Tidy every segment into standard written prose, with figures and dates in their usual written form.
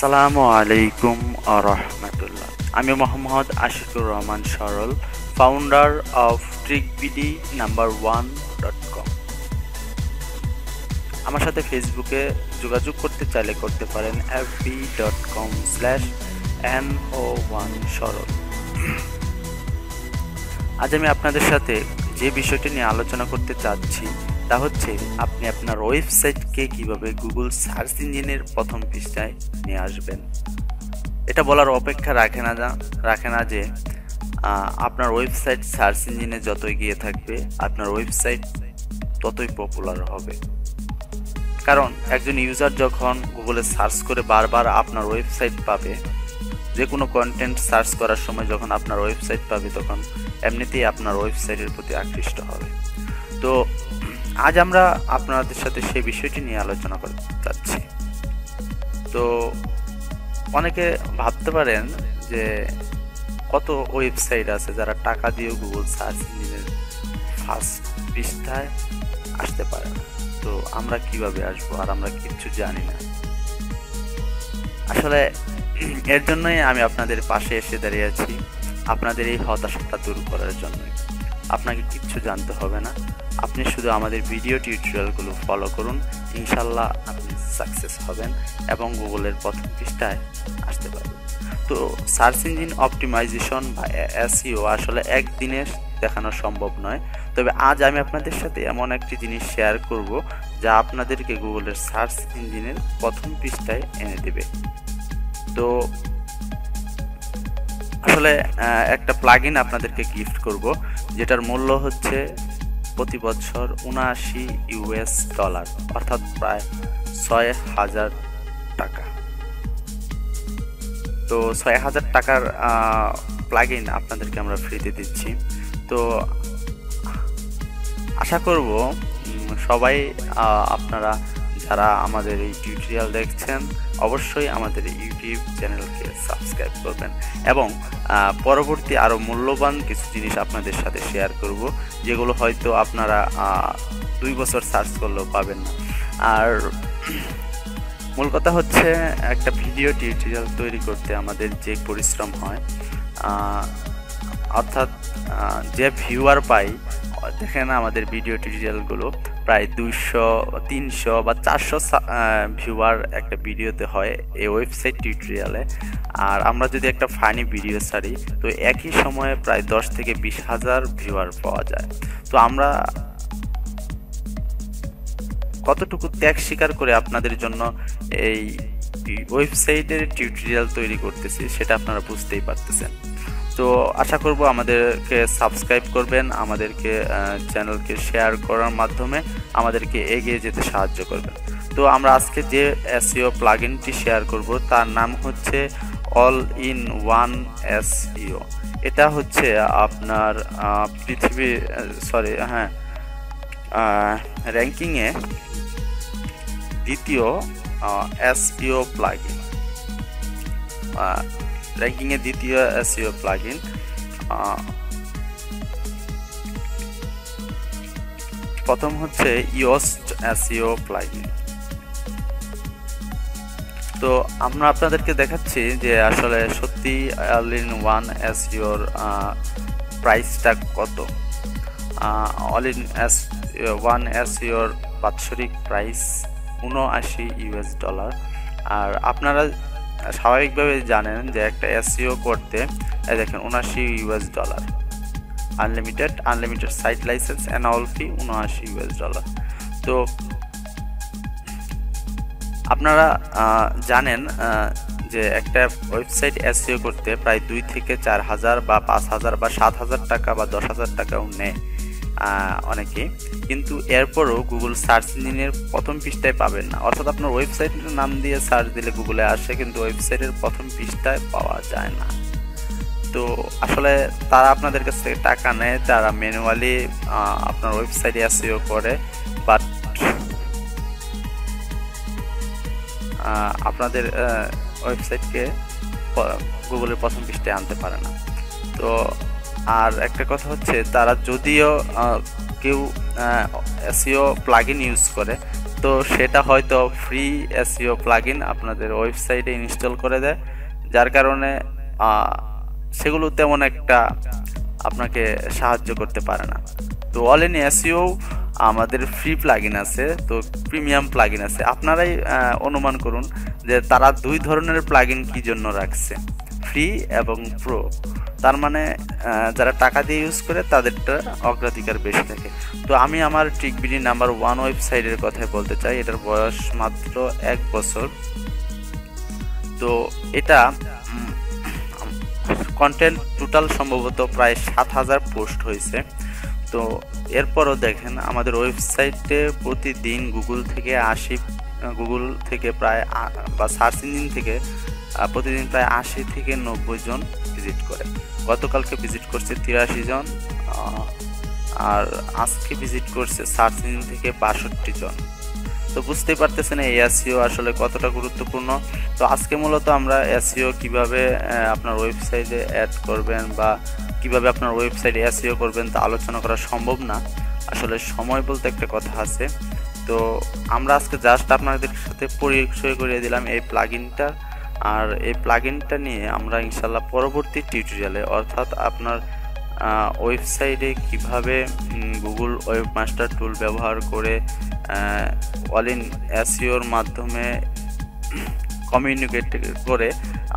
আসসালামু আলাইকুম আরহামাতুল্লাহ। আমি মোহাম্মদ আশিকুর রহমান সরল, ফাউন্ডার অফ ট্রিকবিডি নাম্বার1.com। আমার সাথে ফেসবুকে যোগাযোগ করতে চাইলে করতে পারেন fb.com/no1 সরল। আজ আমি আপনাদের সাথে যে বিষয়টি নিয়ে আলোচনা করতে চাচ্ছি তা হচ্ছে আপনি আপনার ওয়েবসাইটকে কিভাবে গুগল সার্চ ইঞ্জিনের প্রথম পৃষ্ঠায় নিয়ে আসবেন। এটা বলার অপেক্ষা রাখে না যে আপনার ওয়েবসাইট সার্চ ইঞ্জিনে যত এগিয়ে থাকবে আপনার ওয়েবসাইট ততই পপুলার হবে। কারণ একজন ইউজার যখন গুগলে সার্চ করে বারবার আপনার ওয়েবসাইট পাবে, যে কোনো কন্টেন্ট সার্চ করার সময় যখন আপনার ওয়েবসাইট পাবে তখন এমনিতেই আপনার ওয়েবসাইটের প্রতি আকৃষ্ট হবে। তো আজ আমরা আপনাদের সাথে সেই বিষয়টি নিয়ে আলোচনা করতে চাচ্ছি। তো অনেকে ভাবতে পারেন যে কত ওয়েবসাইট আছে যারা টাকা দিয়ে গুগল সার্চ ইঞ্জিনের ফার্স্ট পৃষ্ঠায় আসতে পারে না। তো আমরা কিভাবে আসবো আর আমরা কিচ্ছু জানি না। আসলে এর জন্যই আমি আপনাদের পাশে এসে দাঁড়িয়ে আছি, আপনাদের এই হতাশাটা দূর করার জন্য। আপনাকে কিচ্ছু জানতে হবে না, আপনি শুধু আমাদের ভিডিও টিউটোরিয়ালগুলো ফলো করুন, ইনশাল্লাহ আপনি সাকসেস হবেন এবং গুগলের প্রথম পৃষ্ঠায় আসতে পারবেন। তো সার্চ ইঞ্জিন অপটিমাইজেশন বা এসইও আসলে একদিনে দেখানো সম্ভব নয়, তবে আজ আমি আপনাদের সাথে এমন একটি জিনিস শেয়ার করব যা আপনাদেরকে গুগলের সার্চ ইঞ্জিনের প্রথম পৃষ্ঠায় এনে দেবে। তো আসলে একটা প্লাগইন আপনাদেরকে গিফট করব যেটার মূল্য হচ্ছে প্রতি বছর $79, অর্থাৎ প্রায় ৬,০০০ টাকা। তো ৬,০০০ টাকার প্লাগইন আপনাদেরকে আমরা ফ্রিতে দিচ্ছি। তো আশা করব সবাই আপনারা যারা আমাদের এই টিউটোরিয়াল দেখছেন অবশ্যই আমাদের ইউটিউব চ্যানেলকে সাবস্ক্রাইব করবেন এবং পরবর্তী আরও মূল্যবান কিছু জিনিস আপনাদের সাথে শেয়ার করব যেগুলো হয়তো আপনারা 2 বছর সার্চ করলেও পাবেন না। আর মূল কথা হচ্ছে একটা ভিডিও টিউটোরিয়াল তৈরি করতে আমাদের যে পরিশ্রম হয়, অর্থাৎ যে ভিউয়ার পাই, দেখেন আমাদের ভিডিও টিউটোরিয়ালগুলো প্রায় 200, 300 বা 400 ভিউয়ার একটা ভিডিওতে হয় এই ওয়েবসাইট টিউটোরিয়ালে। আর আমরা যদি একটা ফানি ভিডিও ছাড়ি তো একই সময়ে প্রায় 10 থেকে 20,000 ভিউয়ার পাওয়া যায়। তো আমরা কতটুকু ত্যাগ স্বীকার করে আপনাদের জন্য এই ওয়েবসাইটের টিউটোরিয়াল তৈরি করতেছি সেটা আপনারা বুঝতেই পারতেছেন। তো আশা করব আমাদেরকে সাবস্ক্রাইব করবেন, আমাদেরকে চ্যানেলকে শেয়ার করার মাধ্যমে আমাদেরকে এগিয়ে যেতে সাহায্য করবেন। তো আমরা আজকে যে এসইও প্লাগইনটি শেয়ার করব তার নাম হচ্ছে অল ইন ওয়ান এসইও। এটা হচ্ছে আপনার র্যাঙ্কিংয়ে দ্বিতীয় এসইও প্লাগইন। র্যাঙ্কিংয়ে দ্বিতীয় এসইও প্লাগইন। প্রথম হচ্ছে ইওস্ট এসইও প্লাগইন। তো আমরা আপনাদেরকে দেখাচ্ছি যে আসলে সত্যি অল ইন ওয়ান এসইওর প্রাইসটা কত। অল ইন ওয়ান এসইওর বাৎসরিক প্রাইস $79। আর আপনারা স্বাভাবিকভাবে জানেন যে একটা এসইও করতে দেখেন $79, আনলিমিটেড সাইট লাইসেন্স অ্যানুয়াল ফি $79। তো আপনারা জানেন যে একটা ওয়েবসাইট এসইও করতে প্রায় 2 থেকে 4,000 বা 5,000 বা 7,000 টাকা বা 10,000 টাকাও নেয় অনেকে, কিন্তু এরপরও গুগল সার্চ ইঞ্জিনের প্রথম পৃষ্ঠায় পাবেন না। অর্থাৎ আপনার ওয়েবসাইটের নাম দিয়ে সার্চ দিলে গুগলে আসে, কিন্তু ওয়েবসাইটের প্রথম পৃষ্ঠায় পাওয়া যায় না। তো আসলে তারা আপনাদের কাছ থেকে টাকা নেয়, তারা ম্যানুয়ালি আপনার ওয়েবসাইটে এসইও করে, বাট আপনাদের ওয়েবসাইটকে গুগলের প্রথম পৃষ্ঠায় আনতে পারে না। তো আর একটা কথা হচ্ছে তারা যদিও কেউ এসইও প্লাগইন ইউজ করে তো সেটা হয়তো ফ্রি এসইও প্লাগইন আপনাদের ওয়েবসাইটে ইনস্টল করে দেয়, যার কারণে সেগুলো তেমন একটা আপনাকে সাহায্য করতে পারে না। তো অল ইন এসইও আমাদের ফ্রি প্লাগইন আছে, তো প্রিমিয়াম প্লাগইন আছে। আপনারাই অনুমান করুন যে তারা দুই ধরনের প্লাগইন কি জন্য রাখছে, ফ্রি এবং প্রো। তার মানে যারা টাকা দিয়ে ইউজ করে তাদেরটা অগ্রাধিকার বেশি থাকে। তো আমি আমার ট্রিকবিডি নাম্বার 1 ওয়েবসাইটের কথাই বলতে চাই। এটার বয়স মাত্র 1 বছর। তো এটা কন্টেন্ট টোটাল সম্ভবত প্রায় 7000 পোস্ট হয়েছে। তো এরপরও দেখেন আমাদের ওয়েবসাইটে প্রতিদিন গুগল থেকে প্রায় বা সার্চ ইঞ্জিন থেকে প্রতিদিন প্রায় 80 থেকে 90 জন ভিজিট করে। গতকালকে ভিজিট করছে 83 জন, আর আজকে ভিজিট করছে সার্চ ইঞ্জিন থেকে 62 জন। তো বুঝতেই পারতেছেন এই এসইও আসলে কতটা গুরুত্বপূর্ণ। তো আজকে মূলত আমরা এসইও কিভাবে আপনার ওয়েবসাইটে অ্যাড করবেন বা কিভাবে আপনার ওয়েবসাইটে এসইও করবেন তা আলোচনা করা সম্ভব না, আসলে সময় বলতে একটা কথা আছে। তো আমরা আজকে জাস্ট আপনাদের সাথে পরিচয় করিয়ে দিলাম এই প্লাগইনটা, আর এই প্লাগইনটা নিয়ে আমরা ইনশাল্লাহ পরবর্তী টিউটোরিয়ালে, অর্থাৎ আপনার ওয়েবসাইটে কিভাবে গুগল ওয়েবমাস্টার টুল ব্যবহার করে অল ইন এসইওর মাধ্যমে কমিউনিকেট করে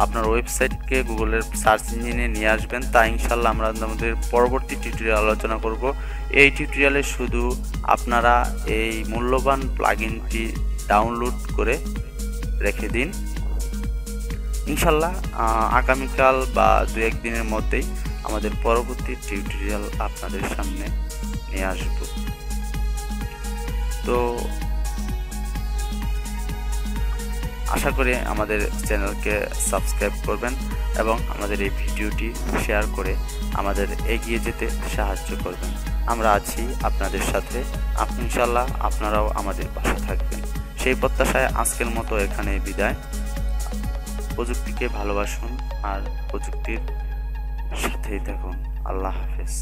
আপনার ওয়েবসাইটকে গুগলের সার্চ ইঞ্জিনে নিয়ে আসবেন, তা ইনশাল্লাহ আমরা আমাদের পরবর্তী টিউটোরিয়াল আলোচনা করব। এই টিউটোরিয়ালে শুধু আপনারা এই মূল্যবান প্লাগইনটি ডাউনলোড করে রেখে দিন। ইনশাল্লাহ আগামীকাল বা 2-1 দিনের মধ্যেই আমাদের পরবর্তী টিউটোরিয়াল আপনাদের সামনে নিয়ে আসব। তো আশা করি আমাদের চ্যানেলকে সাবস্ক্রাইব করবেন এবং আমাদের এই ভিডিওটি শেয়ার করে আমাদের এগিয়ে যেতে সাহায্য করবেন। আমরা আছি আপনাদের সাথে, ইনশাল্লাহ আপনারাও আমাদের পাশে থাকবেন। সেই প্রত্যাশায় আজকের মতো এখানে বিদায়। প্রযুক্তিকে ভালোবাসুন আর প্রযুক্তির সাথেই থাকুন। আল্লাহ হাফেজ।